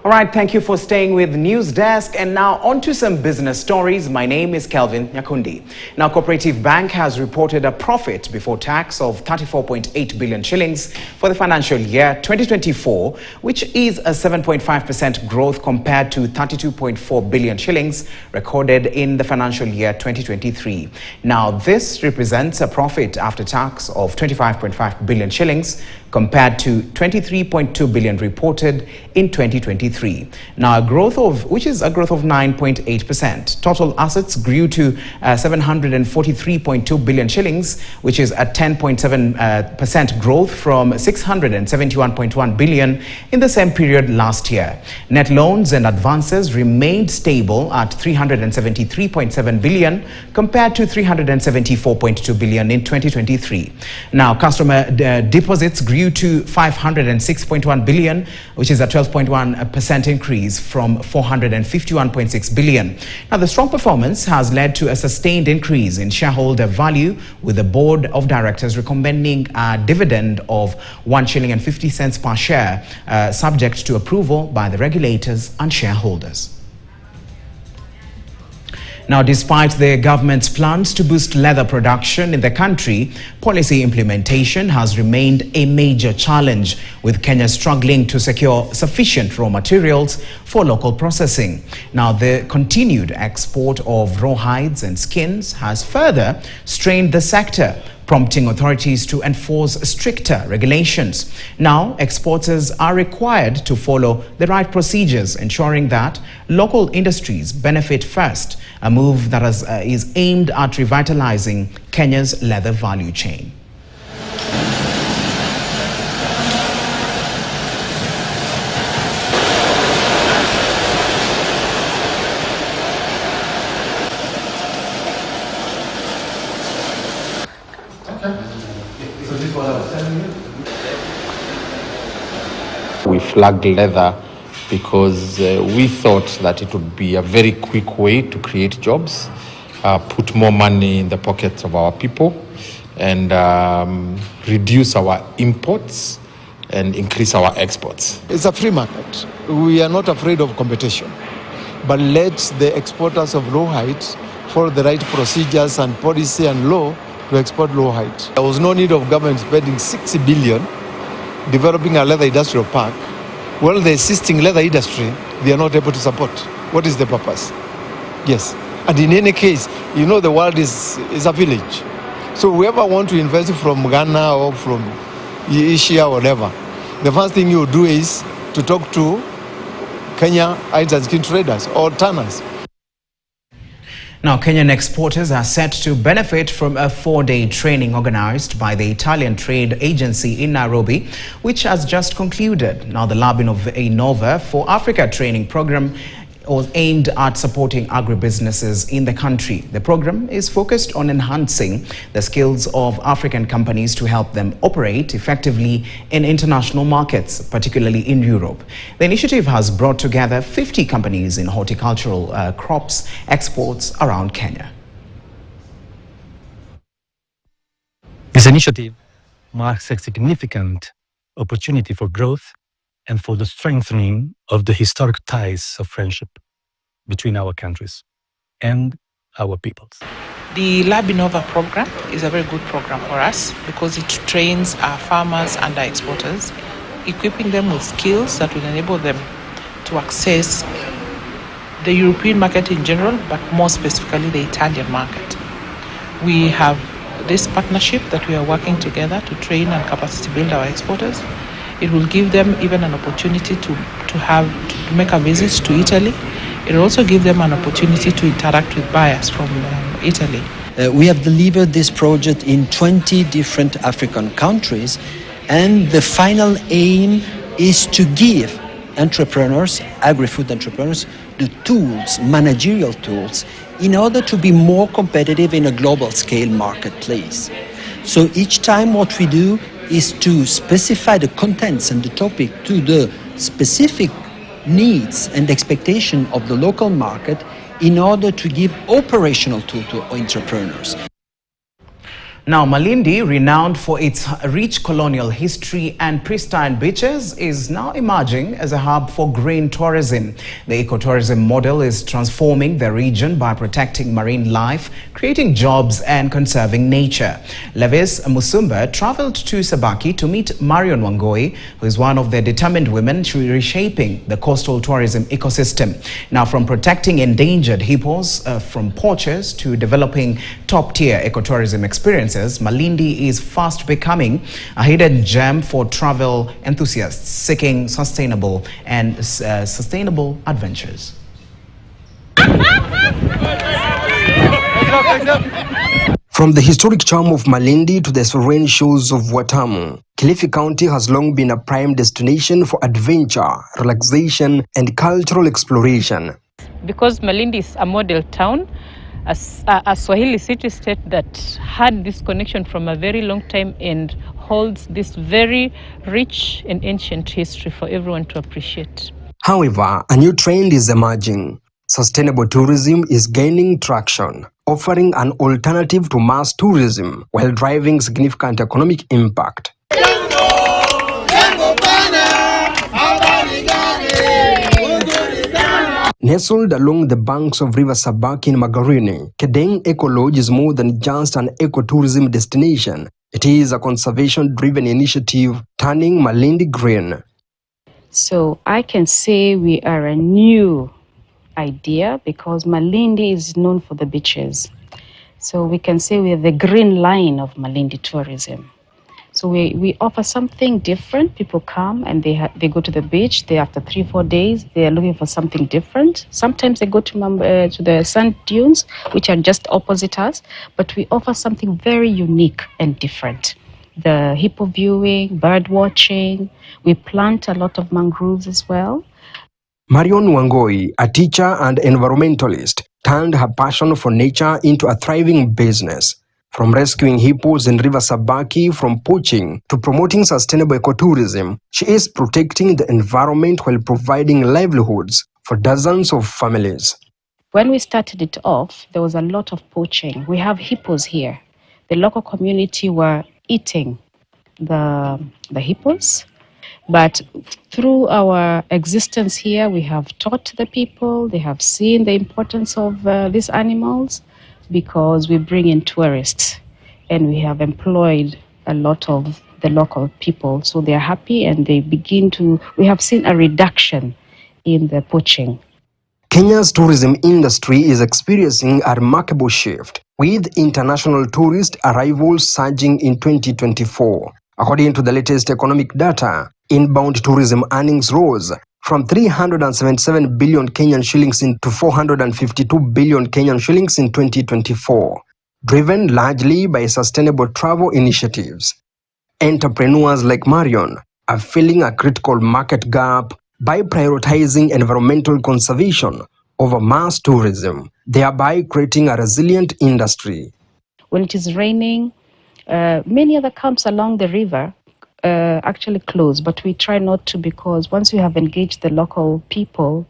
All right, thank you for staying with News Desk. And now on to some business stories. My name is Kelvin, Nyakundi. Now, Cooperative Bank has reported a profit before tax of 34.8 billion shillings for the financial year 2024, which is a 7.5% growth compared to 32.4 billion shillings recorded in the financial year 2023. Now, this represents a profit after tax of 25.5 billion shillings compared to 23.2 billion reported in 2023. Now, which is a growth of 9.8%. Total assets grew to 743.2 billion shillings, which is a 10.7% growth from 671.1 billion in the same period last year. Net loans and advances remained stable at 373.7 billion compared to 374.2 billion in 2023. Now, customer deposits grew to 506.1 billion, which is a 12.1% increase from 451.6 billion. Now, the strong performance has led to a sustained increase in shareholder value, with the board of directors recommending a dividend of 1 shilling and 50 cents per share, subject to approval by the regulators and shareholders. Now, despite the government's plans to boost leather production in the country, policy implementation has remained a major challenge, with Kenya struggling to secure sufficient raw materials for local processing. Now, the continued export of raw hides and skins has further strained the sector, prompting authorities to enforce stricter regulations. Now, exporters are required to follow the right procedures, ensuring that local industries benefit first, a move that is aimed at revitalizing Kenya's leather value chain. We flagged leather because we thought that it would be a very quick way to create jobs, put more money in the pockets of our people, and reduce our imports and increase our exports. It's a free market. We are not afraid of competition, but let the exporters of rawhide follow the right procedures and policy and law to export rawhide. There was no need of government spending 60 billion developing a leather industrial park. Well, the existing leather industry, they are not able to support. What is the purpose? Yes. And in any case, you know, the world is a village. So whoever want to invest from Ghana or from Asia or whatever, the first thing you do is to talk to Kenya hides and skin traders or tanners. Now, Kenyan exporters are set to benefit from a 4-day training organized by the Italian Trade Agency in Nairobi, which has just concluded. Now, the Lab Innova for Africa training program was aimed at supporting agribusinesses in the country. The program is focused on enhancing the skills of African companies to help them operate effectively in international markets, particularly in Europe. The initiative has brought together 50 companies in horticultural crops exports around Kenya. This initiative marks a significant opportunity for growth and for the strengthening of the historic ties of friendship between our countries and our peoples. The Lab Innova program is a very good program for us because it trains our farmers and our exporters, equipping them with skills that will enable them to access the European market in general, but more specifically the Italian market. We have this partnership that we are working together to train and capacity build our exporters. It will give them even an opportunity to make a visit to Italy. It will also give them an opportunity to interact with buyers from Italy. We have delivered this project in 20 different African countries, and the final aim is to give entrepreneurs, agri-food entrepreneurs, the tools, managerial tools, in order to be more competitive in a global scale marketplace. So each time what we do is to specify the contents and the topic to the specific needs and expectation of the local market in order to give operational tools to entrepreneurs. Now, Malindi, renowned for its rich colonial history and pristine beaches, is now emerging as a hub for green tourism. The ecotourism model is transforming the region by protecting marine life, creating jobs and conserving nature. Levis Musumba traveled to Sabaki to meet Marion Wangoi, who is one of the determined women reshaping the coastal tourism ecosystem. Now, from protecting endangered hippos from poachers to developing top-tier ecotourism experiences, Malindi is fast becoming a hidden gem for travel enthusiasts seeking sustainable adventures. From the historic charm of Malindi to the serene shores of Watamu, Kilifi County has long been a prime destination for adventure, relaxation, and cultural exploration. Because Malindi is a model town, a Swahili city-state that had this connection from a very long time and holds this very rich and ancient history for everyone to appreciate. However, a new trend is emerging. Sustainable tourism is gaining traction, offering an alternative to mass tourism while driving significant economic impact. Nestled along the banks of River Sabaki in Magarini, Kedeng Eco Lodge is more than just an ecotourism destination. It is a conservation-driven initiative turning Malindi green. So I can say we are a new idea because Malindi is known for the beaches. So we can say we are the green line of Malindi tourism. So we offer something different. People come and they go to the beach. After 3-4 days, they are looking for something different. Sometimes they go to the sand dunes, which are just opposite us. But we offer something very unique and different. The hippo viewing, bird watching. We plant a lot of mangroves as well. Marion Wangoi, a teacher and environmentalist, turned her passion for nature into a thriving business. From rescuing hippos in River Sabaki from poaching to promoting sustainable ecotourism, she is protecting the environment while providing livelihoods for dozens of families. When we started it off, there was a lot of poaching. We have hippos here. The local community were eating the hippos. But through our existence here, we have taught the people, they have seen the importance of these animals, because we bring in tourists and we have employed a lot of the local people. So they are happy and we have seen a reduction in the poaching. Kenya's tourism industry is experiencing a remarkable shift, with international tourist arrivals surging in 2024. According to the latest economic data, inbound tourism earnings rose from 377 billion Kenyan shillings to 452 billion Kenyan shillings in 2024, driven largely by sustainable travel initiatives. Entrepreneurs like Marion are filling a critical market gap by prioritizing environmental conservation over mass tourism, thereby creating a resilient industry. When it is raining, many other camps along the river actually close, but we try not to, because once we have engaged the local people,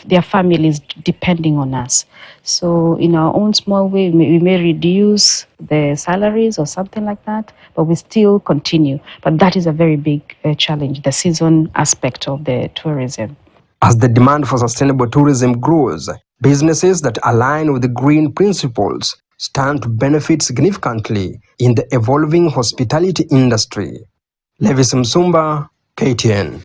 their families depending on us. So in our own small way, we may reduce the salaries or something like that, but we still continue. But that is a very big challenge, the season aspect of the tourism. As the demand for sustainable tourism grows, businesses that align with the green principles stand to benefit significantly in the evolving hospitality industry. Levis Msumba, KTN.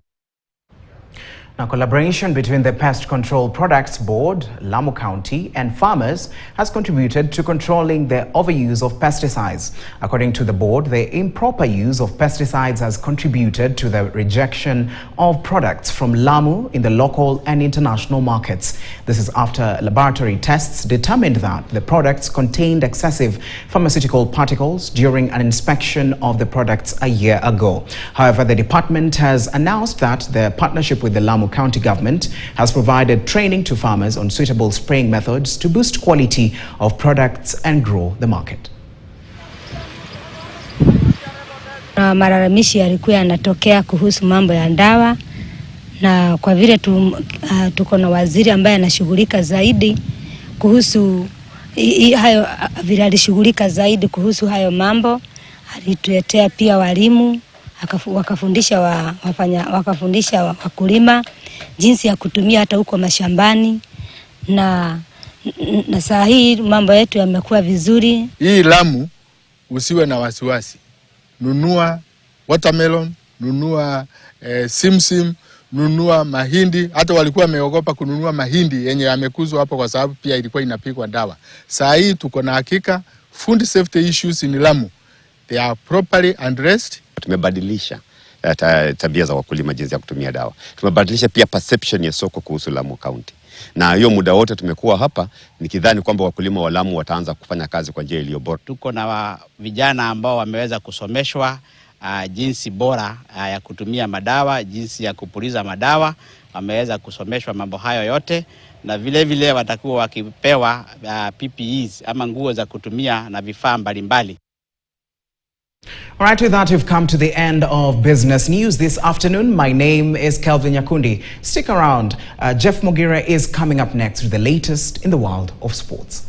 Now, collaboration between the Pest Control Products Board, Lamu County, and farmers has contributed to controlling the overuse of pesticides. According to the board, the improper use of pesticides has contributed to the rejection of products from Lamu in the local and international markets. This is after laboratory tests determined that the products contained excessive pharmaceutical particles during an inspection of the products a year ago. However, the department has announced that the partnership with the Lamu County government has provided training to farmers on suitable spraying methods to boost quality of products and grow the market. Malalamishi yalikuwa yanatokea kuhusu mambo ya dawa, na kwa vile tuko na waziri ambaye anashughulika zaidi kuhusu hayo vile alishughulika zaidi kuhusu hayo mambo. Alituletea pia walimu, wakafundisha wakulima jinsi ya kutumia hata huko mashambani, na saa hii mambo yetu yamekuwa vizuri. Hii Lamu usiwe na wasiwasi. Nunua watermelon, nunua simsim, nunua mahindi. Hata walikuwa wameogopa kununua mahindi yenye yamekuzwa hapo kwa sababu pia ilikuwa inapigwa dawa. Saa hii tuko na hakika food safety issues in Lamu, they are properly addressed. Tumebadilisha tabia za wakulima jinsi ya kutumia dawa. Tumebadilisha pia perception ya soko kuhusu Lamu County. Na hiyo muda wote tumekuwa hapa nikidhani kwamba wakulima wa Lamu wataanza kufanya kazi kwa njia iliyo bora. Tuko na vijana ambao wameweza kusomeshwa jinsi bora ya kutumia madawa, jinsi ya kupuliza madawa, wameweza kusomeshwa mambo hayo yote, na vile vile watakuwa wakipewa PPEs ama nguo za kutumia na vifaa mbalimbali. All right, with that, we've come to the end of business news this afternoon. My name is Kelvin Nyakundi. Stick around. Jeff Mogira is coming up next with the latest in the world of sports.